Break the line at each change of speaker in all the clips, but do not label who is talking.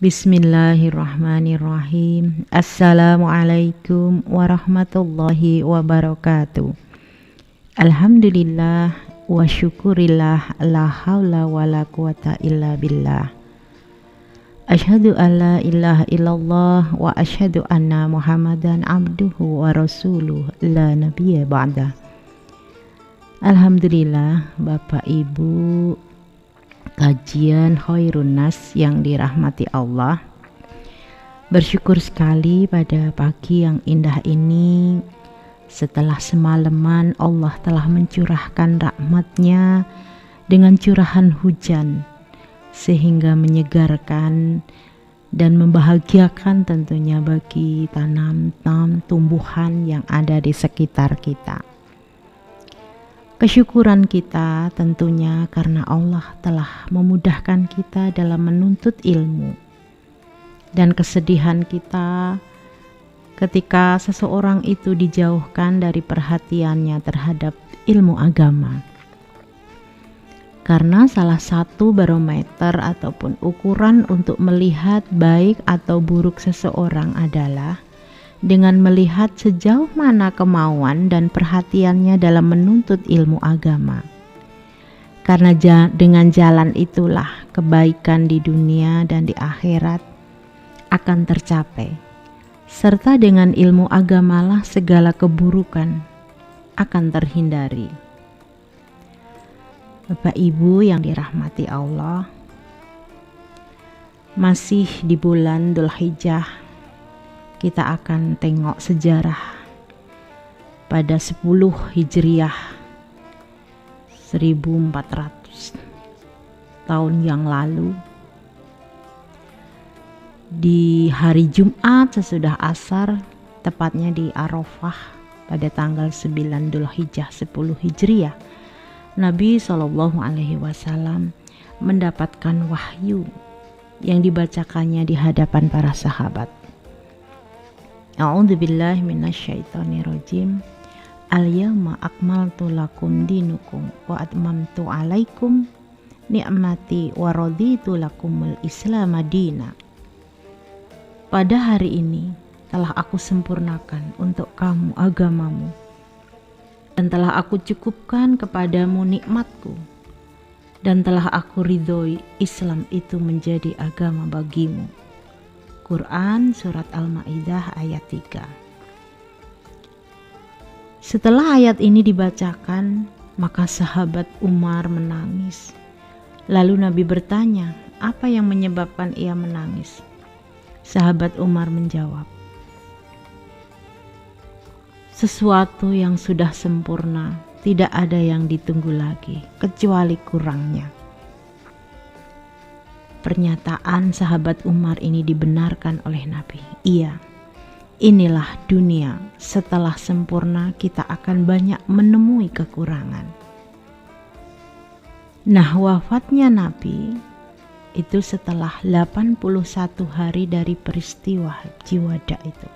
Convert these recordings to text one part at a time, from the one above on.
Bismillahirrahmanirrahim. Assalamualaikum warahmatullahi wabarakatuh. Alhamdulillah wa syukurillah, la haula wa la quwata illa billah. Asyhadu an la ilaha illallah wa asyhadu anna Muhammadan abduhu wa rasuluh la nabiyya ba'da. Alhamdulillah, Bapak Ibu kajian Khairun Nas yang dirahmati Allah, bersyukur sekali pada pagi yang indah ini. Setelah semalaman Allah telah mencurahkan rahmat-Nya dengan curahan hujan, sehingga menyegarkan dan membahagiakan tentunya bagi tanam-tanam tumbuhan yang ada di sekitar kita. Kesyukuran kita tentunya karena Allah telah memudahkan kita dalam menuntut ilmu, dan kesedihan kita ketika seseorang itu dijauhkan dari perhatiannya terhadap ilmu agama. Karena salah satu barometer ataupun ukuran untuk melihat baik atau buruk seseorang adalah dengan melihat sejauh mana kemauan dan perhatiannya dalam menuntut ilmu agama. Karena dengan jalan itulah kebaikan di dunia dan di akhirat akan tercapai, serta dengan ilmu agamalah segala keburukan akan terhindari. Bapak Ibu yang dirahmati Allah, masih di bulan Dzulhijjah kita akan tengok sejarah pada 10 Hijriah 1400 tahun yang lalu, di hari Jumat sesudah asar, tepatnya di Arafah pada tanggal 9 Dzulhijjah 10 Hijriah, Nabi SAW mendapatkan wahyu yang dibacakannya di hadapan para sahabat. A'udzubillahi minasyaitonirrajim. Al-yawma akmaltu lakum dinukum wa atmamtu alaikum ni'mati wa raditu lakumul Islam madina. Pada hari ini telah aku sempurnakan untuk kamu agamamu, dan telah aku cukupkan kepadamu nikmatku, dan telah aku ridhoi Islam itu menjadi agama bagimu. Quran Surat Al-Ma'idah ayat 3. Setelah ayat ini dibacakan, maka sahabat Umar menangis. Lalu Nabi bertanya, apa yang menyebabkan ia menangis? Sahabat Umar menjawab, sesuatu yang sudah sempurna, tidak ada yang ditunggu lagi, kecuali kurangnya. Pernyataan sahabat Umar ini dibenarkan oleh Nabi. Iya, inilah dunia, setelah sempurna kita akan banyak menemui kekurangan. Nah, wafatnya Nabi itu setelah 81 hari dari peristiwa Hajji Wada itu,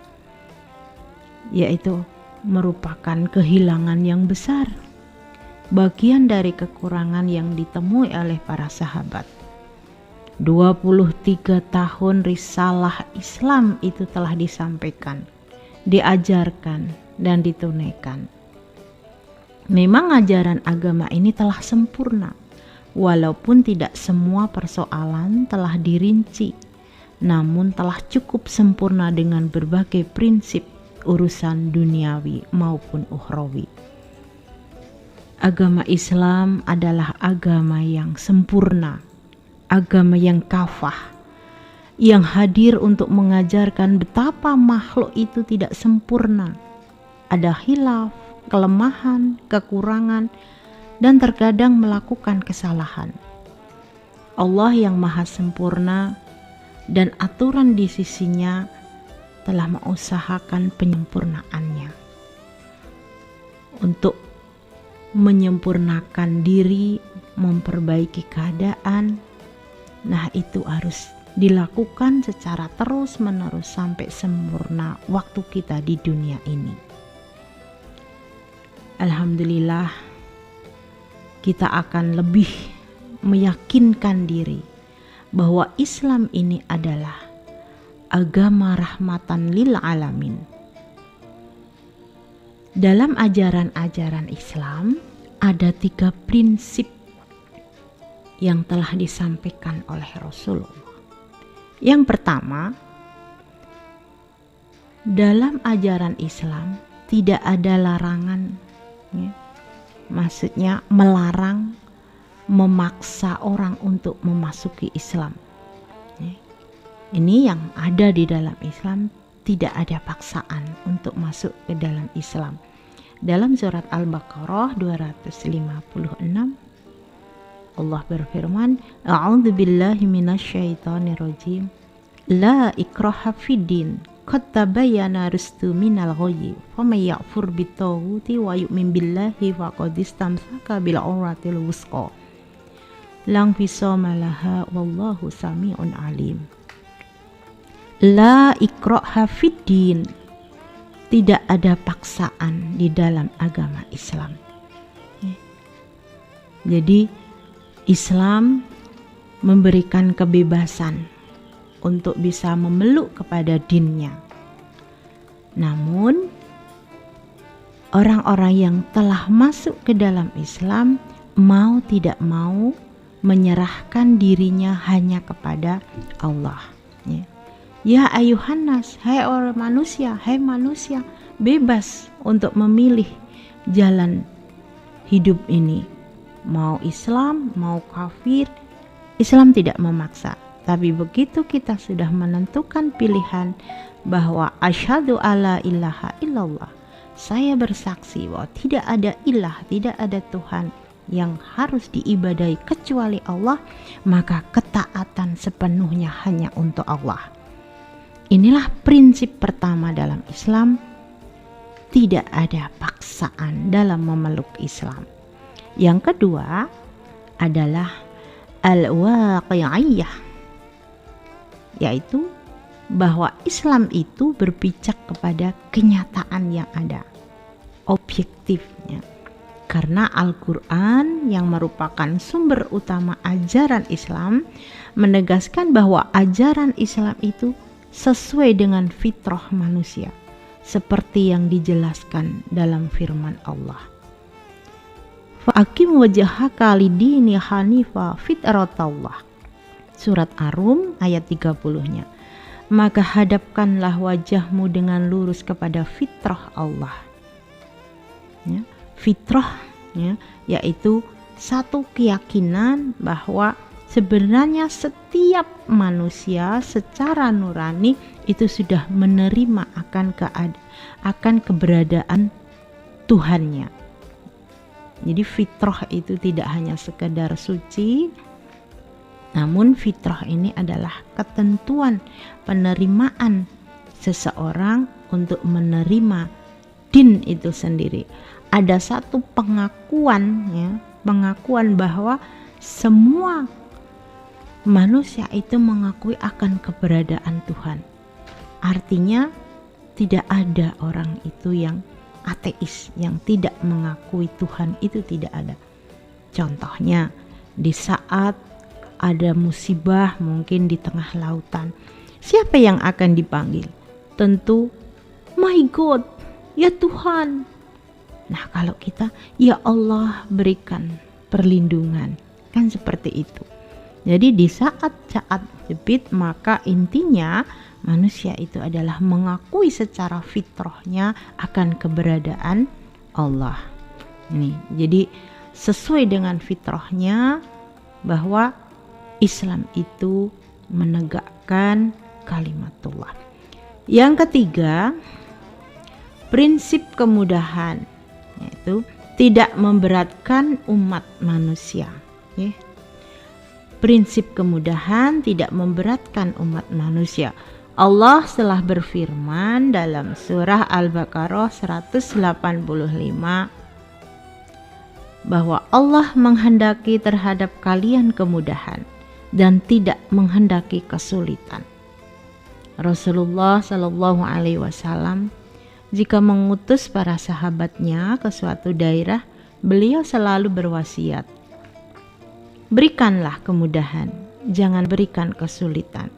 yaitu merupakan kehilangan yang besar, bagian dari kekurangan yang ditemui oleh para sahabat. 23 tahun risalah Islam itu telah disampaikan, diajarkan, dan ditunaikan. Memang ajaran agama ini telah sempurna, walaupun tidak semua persoalan telah dirinci, namun telah cukup sempurna dengan berbagai prinsip urusan duniawi maupun ukhrawi. Agama Islam adalah agama yang sempurna, agama yang kafah, yang hadir untuk mengajarkan betapa makhluk itu tidak sempurna. Ada khilaf, kelemahan, kekurangan, dan terkadang melakukan kesalahan. Allah yang maha sempurna dan aturan di sisinya telah mengusahakan penyempurnaannya. Untuk menyempurnakan diri, memperbaiki keadaan, nah itu harus dilakukan secara terus-menerus sampai sempurna waktu kita di dunia ini. Alhamdulillah, kita akan lebih meyakinkan diri bahwa Islam ini adalah agama rahmatan lil alamin. Dalam ajaran-ajaran Islam ada 3 prinsip yang telah disampaikan oleh Rasulullah. Yang pertama, dalam ajaran Islam tidak ada larangan, ya. Maksudnya melarang, memaksa orang untuk memasuki Islam, ya. Ini yang ada di dalam Islam, tidak ada paksaan untuk masuk ke dalam Islam. Dalam surat Al-Baqarah 256 Allah berfirman, A'udzu billahi minasyaitonir rajim. La ikraha fiddin, qad tabayyana rusdu minal ghayy. Faman yakfur bitaghuti wa yu'min billahi faqad istamsaka bil urwatil wusqa. La infisama laha wallahu sami'un alim. La ikraha fiddin, tidak ada paksaan di dalam agama Islam. Jadi Islam memberikan kebebasan untuk bisa memeluk kepada dinnya. Namun orang-orang yang telah masuk ke dalam Islam mau tidak mau menyerahkan dirinya hanya kepada Allah, ya. Ya ayuhan nas, hai orang manusia, hai manusia, bebas untuk memilih jalan hidup ini. Mau Islam, mau kafir, Islam tidak memaksa. Tapi begitu kita sudah menentukan pilihan bahwa asyhadu alla ilaha illallah, saya bersaksi bahwa tidak ada ilah, tidak ada Tuhan yang harus diibadahi kecuali Allah, maka ketaatan sepenuhnya hanya untuk Allah. Inilah prinsip pertama dalam Islam, tidak ada paksaan dalam memeluk Islam. Yang kedua adalah al-waqi'iyah, yaitu bahwa Islam itu berpijak kepada kenyataan yang ada, objektifnya. Karena Al-Quran yang merupakan sumber utama ajaran Islam menegaskan bahwa ajaran Islam itu sesuai dengan fitrah manusia, seperti yang dijelaskan dalam firman Allah. Fa'akim wajhaka lidini hanifa fitratallah. Surat Ar-Rum ayat 30-nya. Maka hadapkanlah wajahmu dengan lurus kepada fitrah Allah. Ya, fitrah, ya, yaitu satu keyakinan bahwa sebenarnya setiap manusia secara nurani itu sudah menerima akan keberadaan Tuhannya. Jadi fitrah itu tidak hanya sekedar suci, namun fitrah ini adalah ketentuan penerimaan seseorang untuk menerima din itu sendiri. Ada satu pengakuan, ya, pengakuan bahwa semua manusia itu mengakui akan keberadaan Tuhan. Artinya tidak ada orang itu yang ateis, yang tidak mengakui Tuhan, itu tidak ada. Contohnya di saat ada musibah mungkin di tengah lautan, siapa yang akan dipanggil? Tentu my God, ya Tuhan. Nah kalau kita, ya Allah berikan perlindungan, kan seperti itu. Jadi di saat-saat jepit, maka intinya manusia itu adalah mengakui secara fitrahnya akan keberadaan Allah. Ini jadi sesuai dengan fitrahnya bahwa Islam itu menegakkan kalimatullah. Yang ketiga, prinsip kemudahan, yaitu tidak memberatkan umat manusia, ya. Prinsip kemudahan tidak memberatkan umat manusia. Allah telah berfirman dalam surah Al-Baqarah 185 bahwa Allah menghendaki terhadap kalian kemudahan dan tidak menghendaki kesulitan. Rasulullah Shallallahu Alaihi Wasallam jika mengutus para sahabatnya ke suatu daerah, beliau selalu berwasiat, berikanlah kemudahan jangan berikan kesulitan.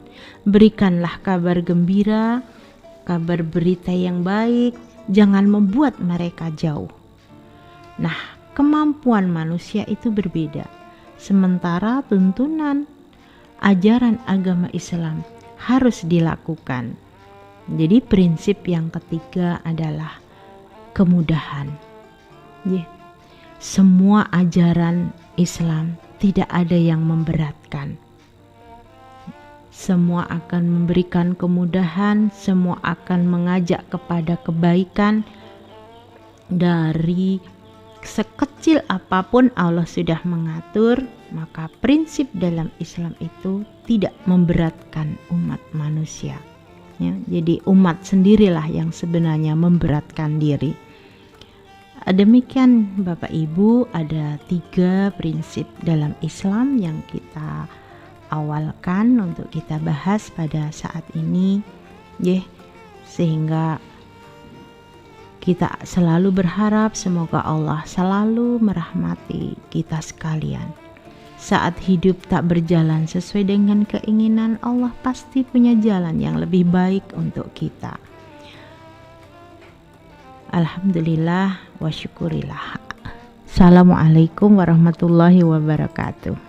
Berikanlah kabar gembira, kabar berita yang baik, jangan membuat mereka jauh. Nah, kemampuan manusia itu berbeda. Sementara tuntunan ajaran agama Islam harus dilakukan. Jadi prinsip yang ketiga adalah kemudahan. Semua ajaran Islam tidak ada yang memberatkan. Semua akan memberikan kemudahan, semua akan mengajak kepada kebaikan. Dari sekecil apapun Allah sudah mengatur, maka prinsip dalam Islam itu tidak memberatkan umat manusia. Ya, jadi umat sendirilah yang sebenarnya memberatkan diri. Demikian Bapak Ibu, ada 3 prinsip dalam Islam yang kita awalkan untuk kita bahas pada saat ini, sehingga kita selalu berharap semoga Allah selalu merahmati kita sekalian. Saat hidup tak berjalan sesuai dengan keinginan Allah, pasti punya jalan yang lebih baik untuk kita. Alhamdulillah wa syukurillah. Assalamualaikum warahmatullahi wabarakatuh.